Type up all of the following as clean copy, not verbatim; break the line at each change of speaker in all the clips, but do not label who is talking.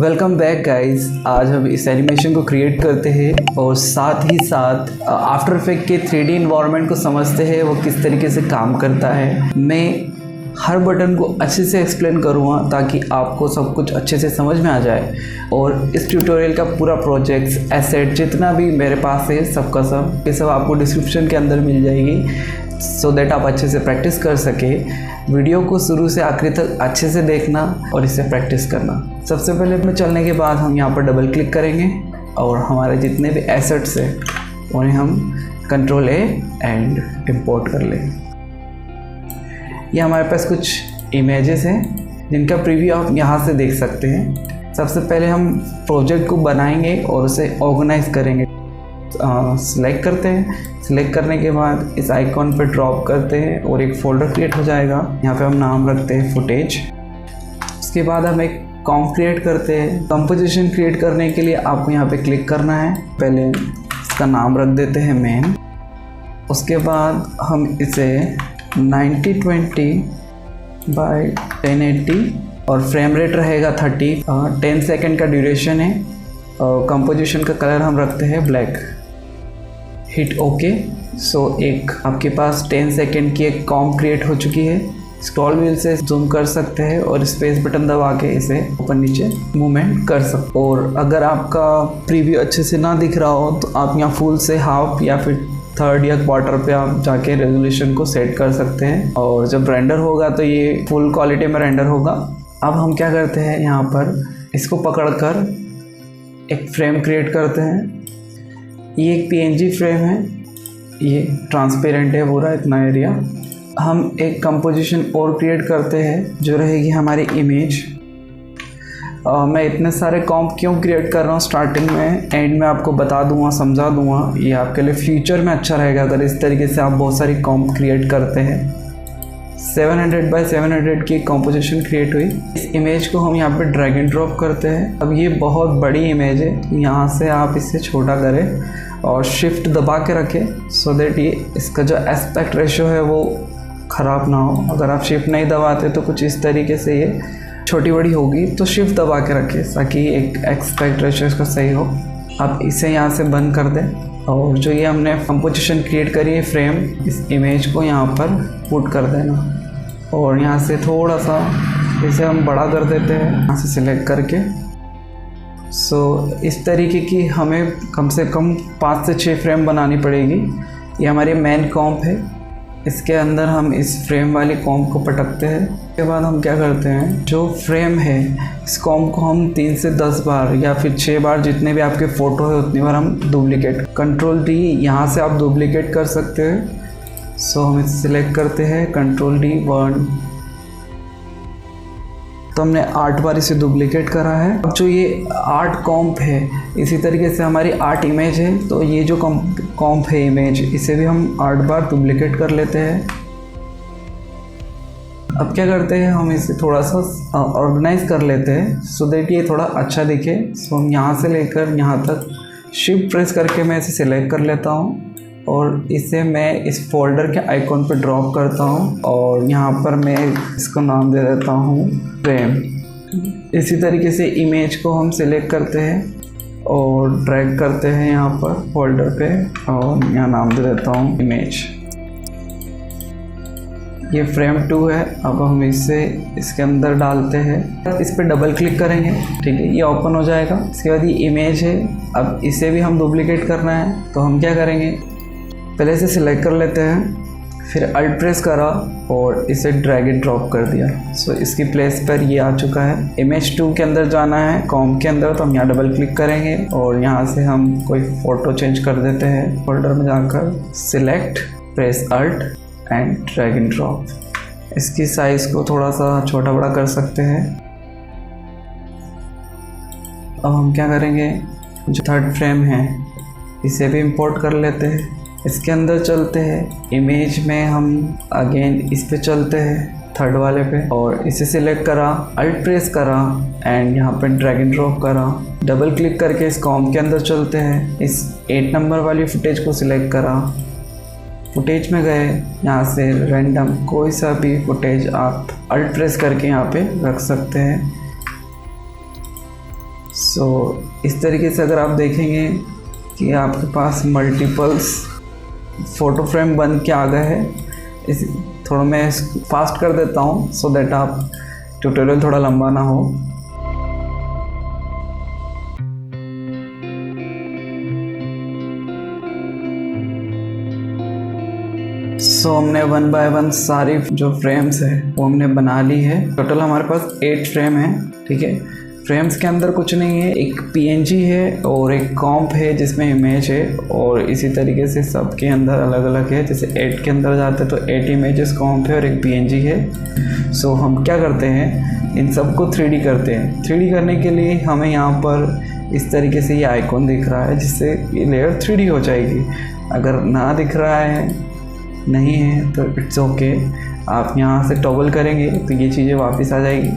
Welcome back guys. आज हम इस एनिमेशन को क्रिएट करते हैं और साथ ही साथ आफ्टर इफेक्ट के 3D इन्वायरमेंट को समझते हैं वो किस तरीके से काम करता है। मैं हर बटन को अच्छे से एक्सप्लेन करूँगा ताकि आपको सब कुछ अच्छे से समझ में आ जाए। और इस ट्यूटोरियल का पूरा प्रोजेक्ट एसेट जितना भी मेरे पास है सबका सब ये सब आपको डिस्क्रिप्शन के अंदर मिल जाएगी, सो दैट आप अच्छे से प्रैक्टिस कर सके। वीडियो को शुरू से आखिरी तक अच्छे से देखना और इसे प्रैक्टिस करना। सबसे पहले में चलने के बाद हम यहाँ पर डबल क्लिक करेंगे और हमारे जितने भी एसेट्स हैं उन्हें हम Ctrl A एंड इंपोर्ट कर लेंगे। ये हमारे पास कुछ इमेजेस हैं जिनका प्रीव्यू आप यहाँ से देख सकते हैं। सबसे पहले हम प्रोजेक्ट को बनाएंगे और उसे ऑर्गेनाइज करेंगे। सिलेक्ट करते हैं, सिलेक्ट करने के बाद इस आइकॉन पर ड्रॉप करते हैं और एक फोल्डर क्रिएट हो जाएगा। यहाँ पे हम नाम रखते हैं फुटेज। उसके बाद हम एक कॉम्प क्रिएट करते हैं। कंपोजिशन क्रिएट करने के लिए आपको यहाँ पे क्लिक करना है। पहले इसका नाम रख देते हैं मेन। उसके बाद हम इसे 9020 बाय 1080 और फ्रेम रेट रहेगा 30। 10 सेकेंड का ड्यूरेशन है और कंपोजिशन का कलर हम रखते हैं ब्लैक। Hit okay. सो एक आपके पास 10 सेकेंड की एक कॉम्प क्रिएट हो चुकी है। स्क्रॉल व्हील से जूम कर सकते हैं और स्पेस बटन दबा के इसे ऊपर नीचे मूवमेंट कर सकते। और अगर आपका प्रीव्यू अच्छे से ना दिख रहा हो तो आप यहाँ फुल से हाफ या फिर थर्ड या क्वार्टर पे आप जाके रेजोल्यूशन को सेट कर सकते हैं और जब रेंडर होगा तो ये फुल क्वालिटी में रेंडर होगा। अब हम क्या करते हैं, यहाँ पर इसको पकड़कर एक फ्रेम क्रिएट करते हैं। ये एक PNG फ्रेम है, ये ट्रांसपेरेंट है पूरा इतना एरिया। हम एक कंपोजिशन और क्रिएट करते हैं जो रहेगी हमारी इमेज। मैं इतने सारे कॉम्प क्यों क्रिएट कर रहा हूँ स्टार्टिंग में, एंड में आपको बता दूंगा, समझा दूंगा। ये आपके लिए फ्यूचर में अच्छा रहेगा अगर इस तरीके से आप बहुत सारी कॉम्प क्रिएट करते हैं। 700 बाय 700 की कंपोजिशन क्रिएट हुई। इस इमेज को हम यहाँ पे ड्रैग एंड ड्रॉप करते हैं। अब ये बहुत बड़ी इमेज है, यहाँ से आप इसे छोटा करें और शिफ्ट दबा के रखें सो दैट ये इसका जो एस्पेक्ट रेशियो है वो ख़राब ना हो। अगर आप शिफ्ट नहीं दबाते तो कुछ इस तरीके से ये छोटी बड़ी होगी, तो शिफ्ट दबा के रखें ताकि एक एस्पेक्ट रेशियो इसका सही हो। आप इसे यहाँ से बंद कर दें और जो ये हमने कंपोजिशन क्रिएट करी है फ्रेम, इस इमेज को यहाँ पर पुट कर देना और यहाँ से थोड़ा सा इसे हम बड़ा कर देते हैं यहाँ से सिलेक्ट करके। सो इस तरीके की हमें कम से कम 5 से 6 फ्रेम बनानी पड़ेगी। ये हमारी मेन कॉम्प है, इसके अंदर हम इस फ्रेम वाली कॉम्प को पटकते हैं। उसके बाद हम क्या करते हैं, जो फ्रेम है इस कॉम्प को हम 3 से 10 बार या फिर 6 बार, जितने भी आपके फ़ोटो है उतनी बार हम डुप्लीकेट। Ctrl D यहाँ से आप डुप्लीकेट कर सकते हैं। सो हम इसे सिलेक्ट करते हैं Ctrl D 1, तो हमने 8 बार इसे डुप्लीकेट करा है। अब जो ये 8 कॉम्प है, इसी तरीके से हमारी 8 इमेज है, तो ये जो कॉम्प है इमेज, इसे भी हम 8 बार डुप्लीकेट कर लेते हैं। अब क्या करते हैं, हम इसे थोड़ा सा ऑर्गेनाइज कर लेते हैं सो दैट ये थोड़ा अच्छा दिखे। सो हम यहाँ से लेकर यहाँ तक शिफ्ट प्रेस करके मैं इसे सिलेक्ट कर लेता हूँ और इसे मैं इस फोल्डर के आइकॉन पर ड्रॉप करता हूँ और यहाँ पर मैं इसको नाम दे देता हूँ फ्रेम। इसी तरीके से इमेज को हम सिलेक्ट करते हैं और ड्रैग करते हैं यहाँ पर फोल्डर पे और यहाँ नाम दे देता हूँ इमेज। ये फ्रेम 2 है। अब हम इसे इसके अंदर डालते हैं, इस पर डबल क्लिक करेंगे, ठीक है, ये ओपन हो जाएगा। इसके बाद ये इमेज है, अब इसे भी हम डुप्लीकेट करना है, तो हम क्या करेंगे, पहले इसे सिलेक्ट कर लेते हैं, फिर अल्ट प्रेस करा और इसे ड्रैग एंड ड्रॉप कर दिया। सो इसकी प्लेस पर ये आ चुका है। इमेज 2 के अंदर जाना है कॉम्प के अंदर, तो हम यहाँ डबल क्लिक करेंगे और यहाँ से हम कोई फ़ोटो चेंज कर देते हैं। फोल्डर में जाकर select, press alt and drag and drop. इसकी साइज़ को थोड़ा सा छोटा बड़ा कर सकते हैं। अब हम क्या करेंगे, जो 3rd फ्रेम है इसे भी इंपोर्ट कर लेते हैं। इसके अंदर चलते हैं, इमेज में हम अगेन इस पे चलते हैं 3rd वाले पे और इसे सिलेक्ट करा, अल्ट प्रेस करा एंड यहाँ पे ड्रैग एंड ड्रॉप करा। डबल क्लिक करके इस कॉम्प के अंदर चलते हैं, इस 8 नंबर वाली फुटेज को सिलेक्ट करा, फुटेज में गए, यहाँ से रैंडम कोई सा भी फुटेज आप अल्ट प्रेस करके यहाँ पे रख सकते हैं। सो इस तरीके से अगर आप देखेंगे कि आपके पास मल्टीपल्स फ़ोटो फ्रेम बन के आ गए हैं। इस थोड़ा मैं फास्ट कर देता हूँ सो दैट आप ट्यूटोरियल थोड़ा लंबा ना हो। सो हमने 1 बाय 1 सारी जो फ्रेम्स है वो हमने बना ली है। टोटल हमारे पास 8 फ्रेम है, ठीक है। फ्रेम्स के अंदर कुछ नहीं है, एक PNG है और एक कॉम्प है जिसमें इमेज है, और इसी तरीके से सबके अंदर अलग अलग है। जैसे 8 के अंदर जाते हैं तो 8 इमेजेस कॉम्प है और एक PNG है। सो हम क्या करते हैं, इन सबको 3D करते हैं। 3D करने के लिए हमें यहाँ पर इस तरीके से ये आइकॉन दिख रहा है जिससे ये लेयर 3D हो जाएगी। अगर ना दिख रहा है, नहीं है, तो इट्स ओके। आप यहाँ से टॉगल करेंगे तो ये चीज़ें वापस आ जाएगी।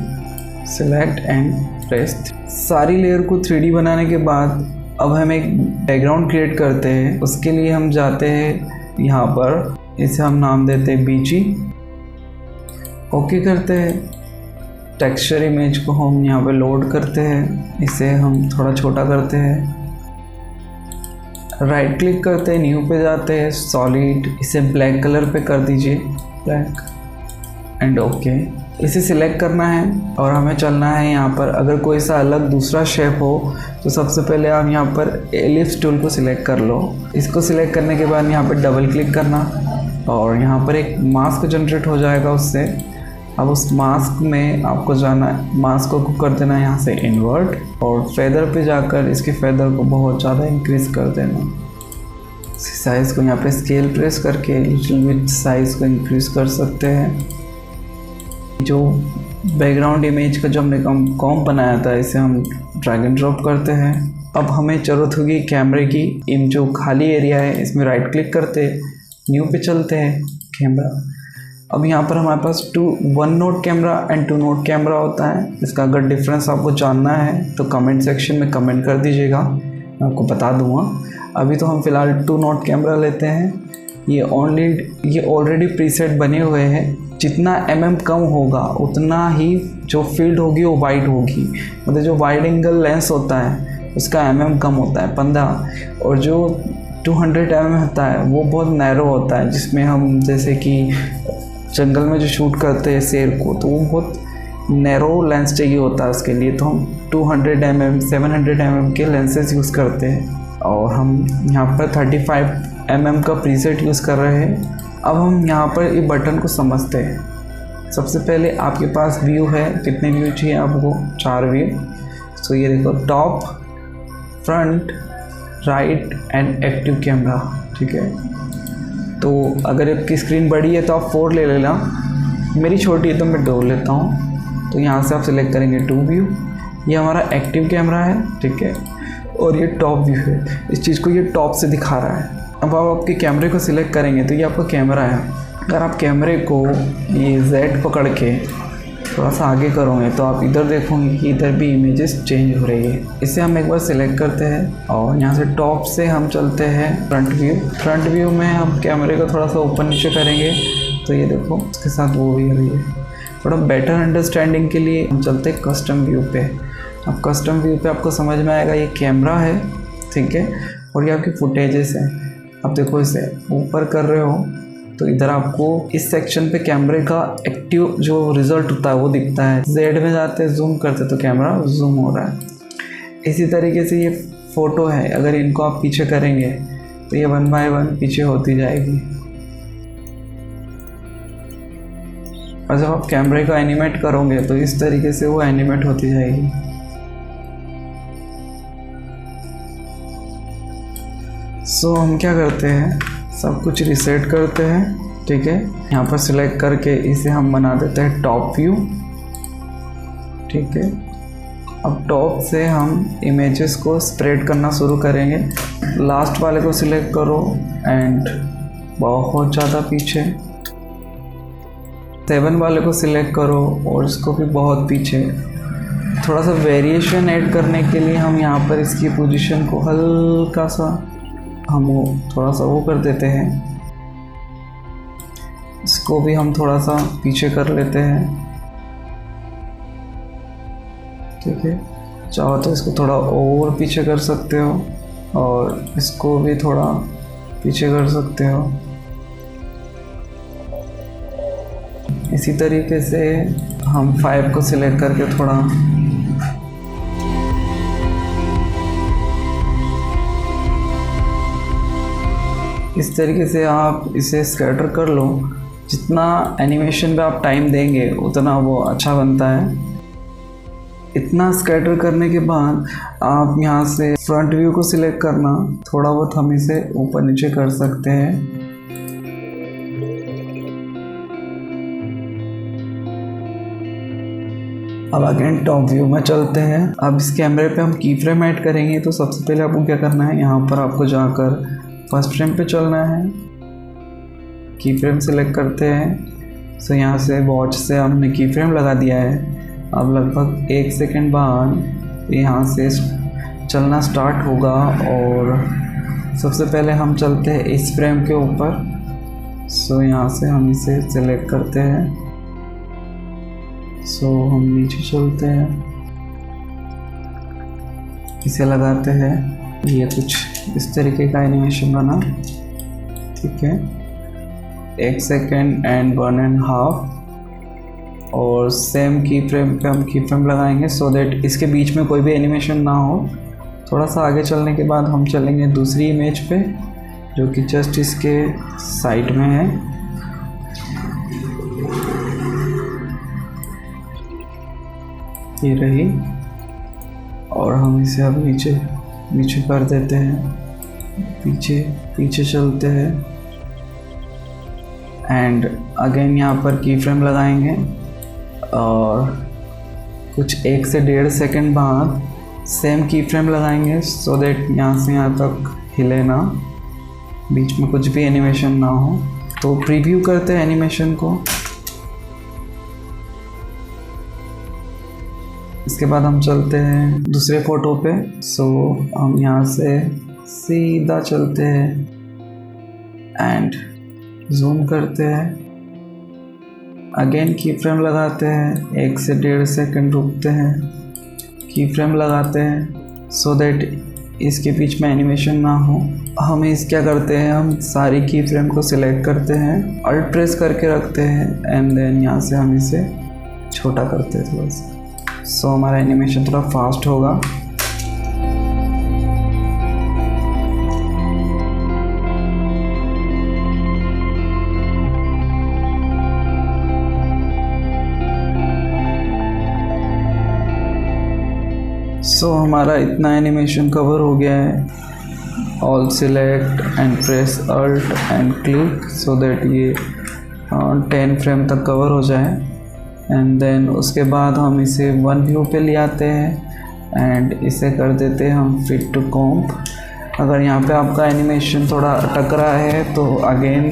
Select and press. सारी लेयर को 3D बनाने के बाद अब हम एक बैकग्राउंड क्रिएट करते हैं। उसके लिए हम जाते हैं यहाँ पर, इसे हम नाम देते हैं BG। ओके करते हैं। टेक्सचर इमेज को हम यहाँ पे लोड करते हैं, इसे हम थोड़ा छोटा करते हैं। राइट क्लिक करते हैं, न्यू पे जाते हैं, सॉलिड, इसे ब्लैक कलर पे कर दीजिए, ब्लैक एंड ओके। इसे सिलेक्ट करना है और हमें चलना है यहाँ पर। अगर कोई सा अलग दूसरा शेप हो तो सबसे पहले आप यहाँ पर एलिप्स टूल को सिलेक्ट कर लो। इसको सिलेक्ट करने के बाद यहाँ पर डबल क्लिक करना और यहाँ पर एक मास्क जनरेट हो जाएगा उससे। अब उस मास्क में आपको जाना है, मास्क को कर देना है यहाँ से इन्वर्ट, और फेदर पे जाकर इसके फेदर को बहुत ज़्यादा इंक्रीज़ कर देना। साइज़ को यहाँ पे स्केल प्रेस करके लिटिल बिट साइज़ को इंक्रीज़ कर सकते हैं। जो बैकग्राउंड इमेज का जो हमने कॉम्प बनाया था, इसे हम ड्रैग एंड ड्रॉप करते हैं। अब हमें ज़रूरत होगी कैमरे की। जो खाली एरिया है इसमें राइट क्लिक करते, न्यू पे चलते हैं, कैमरा। अब यहाँ पर हमारे पास 1 note camera and 2 note camera होता है। इसका अगर डिफरेंस आपको जानना है तो कमेंट सेक्शन में कमेंट कर दीजिएगा, मैं आपको बता दूँगा। अभी तो हम फ़िलहाल 2 नोट कैमरा लेते हैं। ये ऑलरेडी प्रीसेट बने हुए हैं। जितना कम होगा उतना ही जो फील्ड होगी वो वाइड होगी। मतलब जो वाइड एंगल लेंस होता है उसका कम होता है 15, और जो 200 होता है वो बहुत नैरो होता है, जिसमें हम जैसे कि जंगल में जो शूट करते हैं शेर को, तो वो बहुत नैरो लेंस चाहिए होता है उसके लिए। तो हम 200 700 के लेंसेज यूज़ करते हैं, और हम यहाँ पर 35 का प्रीसेट यूज़ कर रहे हैं। अब हम यहाँ पर ये बटन को समझते हैं। सबसे पहले आपके पास व्यू है, कितने व्यू चाहिए आपको? 4 व्यू। सो ये देखो, top, front, right and active camera, ठीक है। तो अगर आपकी स्क्रीन बड़ी है तो आप 4 ले लेना, मेरी छोटी है तो मैं 2 लेता हूँ। तो यहाँ से आप सिलेक्ट करेंगे 2 व्यू। ये हमारा एक्टिव कैमरा है, ठीक है, और ये टॉप व्यू है। इस चीज़ को ये टॉप से दिखा रहा है। अब आप आपके कैमरे को सिलेक्ट करेंगे तो ये आपका कैमरा है। अगर आप कैमरे को ये Z पकड़ के थोड़ा सा आगे करोगे तो आप इधर देखोगे कि इधर भी इमेजेस चेंज हो रही है। इसे हम एक बार सिलेक्ट करते हैं और यहाँ से टॉप से हम चलते हैं फ्रंट व्यू। फ्रंट व्यू में हम कैमरे को थोड़ा सा ऊपर नीचे करेंगे तो ये देखो उसके साथ वो भी है। थोड़ा बेटर अंडरस्टैंडिंग के लिए हम चलते हैं कस्टम व्यू पे। अब कस्टम व्यू पे आपको समझ में आएगा ये कैमरा है, ठीक है, और ये आपकी फुटेजेस हैं। अब देखो इसे ऊपर कर रहे हो तो इधर आपको इस सेक्शन पे कैमरे का एक्टिव जो रिज़ल्ट होता है वो दिखता है। Z में जाते जूम करते तो कैमरा जूम हो रहा है। इसी तरीके से ये फ़ोटो है, अगर इनको आप पीछे करेंगे तो ये 1 बाय 1 पीछे होती जाएगी। और जब आप कैमरे को एनिमेट करोगे तो इस तरीके से वो एनिमेट होती जाएगी। सो हम क्या करते हैं, सब कुछ रिसेट करते हैं, ठीक है। यहाँ पर सिलेक्ट करके इसे हम बना देते हैं टॉप व्यू, ठीक है। अब टॉप से हम इमेजेस को स्प्रेड करना शुरू करेंगे। लास्ट वाले को सिलेक्ट करो एंड बहुत ज़्यादा पीछे। 7 वाले को सिलेक्ट करो और इसको भी बहुत पीछे। थोड़ा सा वेरिएशन ऐड करने के लिए हम यहाँ पर इसकी पोजीशन को हल्का सा हम थोड़ा सा वो कर देते हैं। इसको भी हम थोड़ा सा पीछे कर लेते हैं, ठीक है। चाहो तो इसको थोड़ा और पीछे कर सकते हो और इसको भी थोड़ा पीछे कर सकते हो। इसी तरीके से हम 5 को सिलेक्ट करके थोड़ा इस तरीके से आप इसे स्कैटर कर लो। जितना एनिमेशन पे आप टाइम देंगे उतना वो अच्छा बनता है। इतना स्कैटर करने के बाद आप यहाँ से फ्रंट व्यू को सिलेक्ट करना, थोड़ा बहुत हम इसे ऊपर नीचे कर सकते हैं। अब अगेन टॉप व्यू में चलते हैं। अब इस कैमरे पे हम की फ्रेम ऐड करेंगे, तो सबसे पहले आपको क्या करना है, यहाँ पर आपको जाकर फर्स्ट फ्रेम पे चलना है, की फ्रेम सिलेक्ट करते हैं। सो यहाँ से वॉच से हमने की फ्रेम लगा दिया है। अब लगभग 1 सेकंड बाद यहाँ से चलना स्टार्ट होगा और सबसे पहले हम चलते हैं इस फ्रेम के ऊपर। सो यहाँ से हम इसे सिलेक्ट करते हैं। सो हम नीचे चलते हैं, इसे लगाते हैं। ये कुछ इस तरीके का एनिमेशन बना, ठीक है। 1 सेकेंड एंड 1.5 और सेम की फ्रेम पे हम की फ्रेम लगाएंगे सो दैट इसके बीच में कोई भी एनिमेशन ना हो। थोड़ा सा आगे चलने के बाद हम चलेंगे दूसरी इमेज पे जो कि जस्ट इसके साइड में है। ये रही और हम इसे अब नीचे कर देते हैं, पीछे चलते हैं एंड अगेन यहाँ पर की फ्रेम लगाएंगे और कुछ 1 से 1.5 सेकंड बाद सेम की फ्रेम लगाएंगे सो दैट यहाँ से यहाँ तक हिले ना, बीच में कुछ भी एनिमेशन ना हो। तो प्रीव्यू करते हैं एनिमेशन को। इसके बाद हम चलते हैं दूसरे फ़ोटो पे। सो हम यहाँ से सीधा चलते हैं एंड जूम करते हैं। अगेन की फ्रेम लगाते हैं, 1 से 1.5 सेकंड रुकते हैं, की फ्रेम लगाते हैं सो दैट इसके बीच में एनिमेशन ना हो। हम इस क्या करते हैं, हम सारी की फ्रेम को सिलेक्ट करते हैं, अल्ट प्रेस करके रखते हैं एंड देन यहाँ से हम इसे छोटा करते हैं थोड़ा सा। सो हमारा एनिमेशन थोड़ा फास्ट होगा। सो हमारा इतना एनिमेशन कवर हो गया है। All select and press alt and click so that ये 10 फ्रेम तक कवर हो जाए एंड देन उसके बाद हम इसे 1 व्यू पे ले आते हैं एंड इसे कर देते हैं हम फिट टू कॉम्प। अगर यहाँ पे आपका एनिमेशन थोड़ा अटक रहा है तो अगेन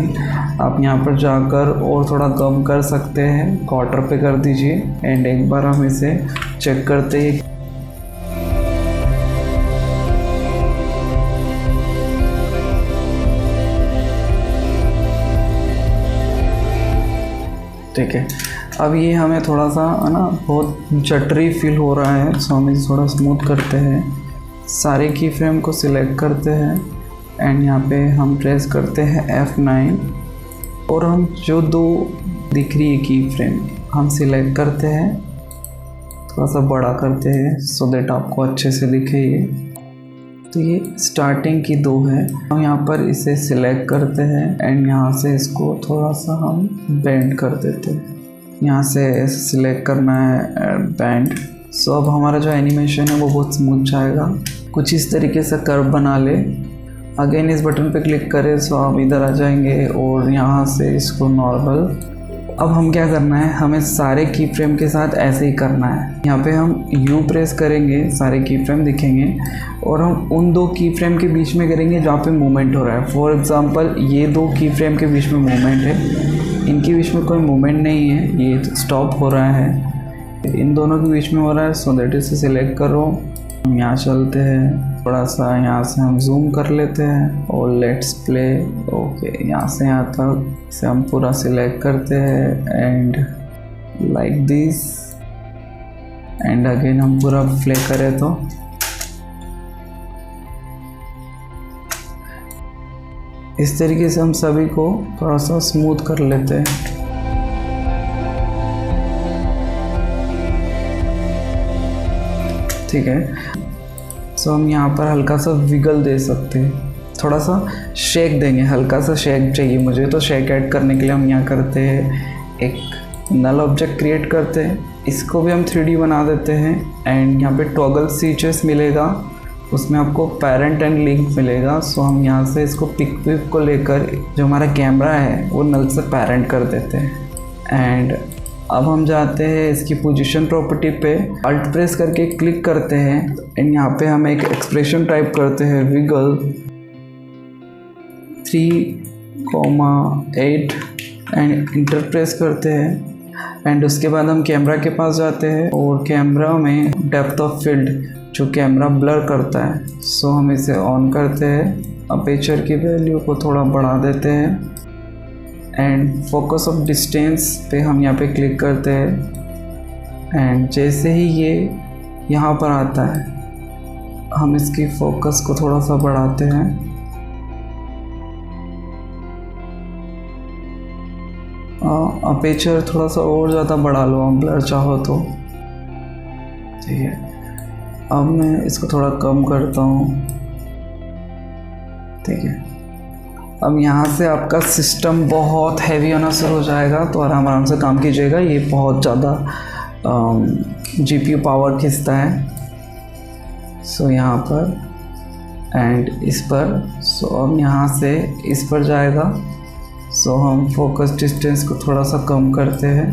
आप यहाँ पर जाकर और थोड़ा कम कर सकते हैं, 1/4 पे कर दीजिए एंड एक बार हम इसे चेक करते हैं। ठीक है, अब ये हमें थोड़ा सा है ना बहुत चटरी फील हो रहा है सो हम इसे थोड़ा स्मूथ करते हैं। सारे की फ्रेम को सिलेक्ट करते हैं एंड यहाँ पे हम प्रेस करते हैं F9 और हम जो 2 दिख रही है की फ्रेम हम सिलेक्ट करते हैं, थोड़ा सा बड़ा करते हैं सो दैट आपको अच्छे से दिखे ये। तो ये स्टार्टिंग की 2 है, हम यहाँ पर इसे सिलेक्ट करते हैं एंड यहाँ से इसको थोड़ा सा हम बेंड कर देते हैं। यहाँ से सिलेक्ट करना है बैंड। सो अब हमारा जो एनिमेशन है वो बहुत स्मूथ जाएगा। कुछ इस तरीके से कर्व बना ले। अगेन इस बटन पे क्लिक करें सो आप इधर आ जाएंगे और यहाँ से इसको नॉर्मल। अब हम क्या करना है, हमें सारे की फ्रेम के साथ ऐसे ही करना है। यहाँ पे हम U प्रेस करेंगे, सारे की फ्रेम दिखेंगे और हम उन 2 की फ्रेम के बीच में करेंगे जहाँ पे मूवमेंट हो रहा है। फॉर एग्जांपल ये 2 की फ्रेम के बीच में मूवमेंट है, इनके बीच में कोई मूवमेंट नहीं है, ये स्टॉप हो रहा है, इन दोनों के बीच में हो रहा है सो दैट इसे सिलेक्ट करो। हम यहाँ चलते हैं, थोड़ा सा यहाँ से हम जूम कर लेते हैं और लेट्स प्ले। ओके, यहाँ से यहाँ तक इसे हम पूरा सिलेक्ट करते हैं and like this and again हम पूरा प्ले करें तो इस तरीके से हम सभी को थोड़ा सा स्मूथ कर लेते हैं। ठीक है, सो हम यहाँ पर हल्का सा विगल दे सकते हैं, थोड़ा सा शेक देंगे, हल्का सा शेक चाहिए मुझे, तो शेक ऐड करने के लिए हम यहाँ करते हैं एक नल ऑब्जेक्ट क्रिएट करते हैं, इसको भी हम 3D बना देते हैं। एंड यहाँ पे टॉगल फीचर्स मिलेगा, उसमें आपको पेरेंट एंड लिंक मिलेगा। सो हम यहाँ से इसको पिक विप को लेकर जो हमारा कैमरा है वो नल से पेरेंट कर देते हैं। एंड अब हम जाते हैं इसकी पोजीशन प्रॉपर्टी पे, अल्ट प्रेस करके क्लिक करते हैं एंड यहाँ पे हम एक एक्सप्रेशन टाइप करते हैं विगल 3,8 एंड इंटर प्रेस करते हैं। एंड उसके बाद हम कैमरा के पास जाते हैं और कैमरा में डेप्थ ऑफ फील्ड जो कैमरा ब्लर करता है, सो हम इसे ऑन करते हैं, अपेचर की वैल्यू को थोड़ा बढ़ा देते हैं एंड फोकस ऑफ डिस्टेंस पे हम यहाँ पे क्लिक करते हैं। एंड जैसे ही ये यहाँ पर आता है हम इसकी फोकस को थोड़ा सा बढ़ाते हैं, अपेचर थोड़ा सा और ज़्यादा बढ़ा लो हम ब्लर चाहो तो। ठीक है, अब मैं इसको थोड़ा कम करता हूँ। ठीक है, अब यहाँ से आपका सिस्टम बहुत हैवी होना शुरू हो जाएगा, तो आराम से काम कीजिएगा, ये बहुत ज़्यादा GPU पावर खींचता है। सो यहाँ पर एंड इस पर, सो अब यहाँ से इस पर जाएगा, सो हम फोकस डिस्टेंस को थोड़ा सा कम करते हैं।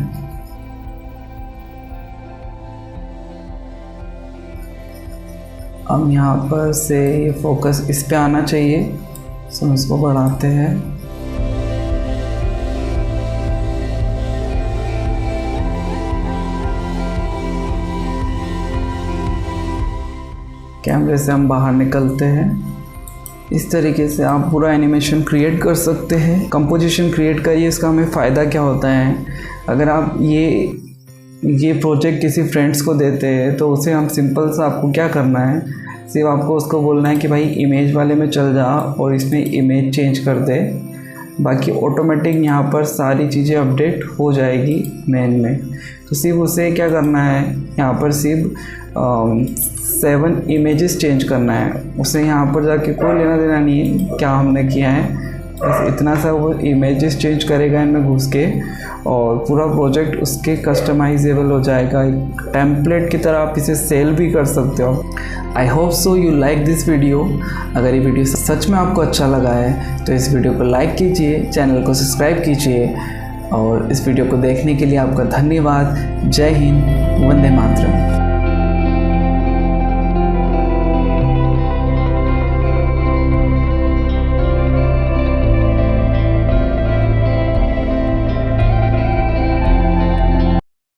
अब यहाँ पर से ये फोकस इस पे आना चाहिए, सो इसको बढ़ाते हैं। कैमरे से हम बाहर निकलते हैं। इस तरीके से आप पूरा एनिमेशन क्रिएट कर सकते हैं। कंपोजिशन क्रिएट करिए, इसका हमें फ़ायदा क्या होता है, अगर आप ये प्रोजेक्ट किसी फ्रेंड्स को देते हैं तो उसे हम सिंपल सा आपको क्या करना है, सिर्फ आपको उसको बोलना है कि भाई इमेज वाले में चल जा और इसमें इमेज चेंज कर दे, बाकी ऑटोमेटिक यहाँ पर सारी चीज़ें अपडेट हो जाएगी मेन में। तो सिर्फ उसे क्या करना है, यहाँ पर सिर्फ 7 इमेजेस चेंज करना है, उसे यहाँ पर जाके कोई लेना देना नहीं है क्या हमने किया है, बस इतना सा वो इमेजेस चेंज करेगा इनमें घुस के और पूरा प्रोजेक्ट उसके कस्टमाइजेबल हो जाएगा। एक टेम्पलेट की तरह आप इसे सेल भी कर सकते हो। I hope so you like this video. अगर ये वीडियो सच में आपको अच्छा लगा है तो इस वीडियो को लाइक कीजिए, चैनल को सब्सक्राइब कीजिए और इस वीडियो को देखने के लिए आपका धन्यवाद। जय हिंद, वंदे मातरम।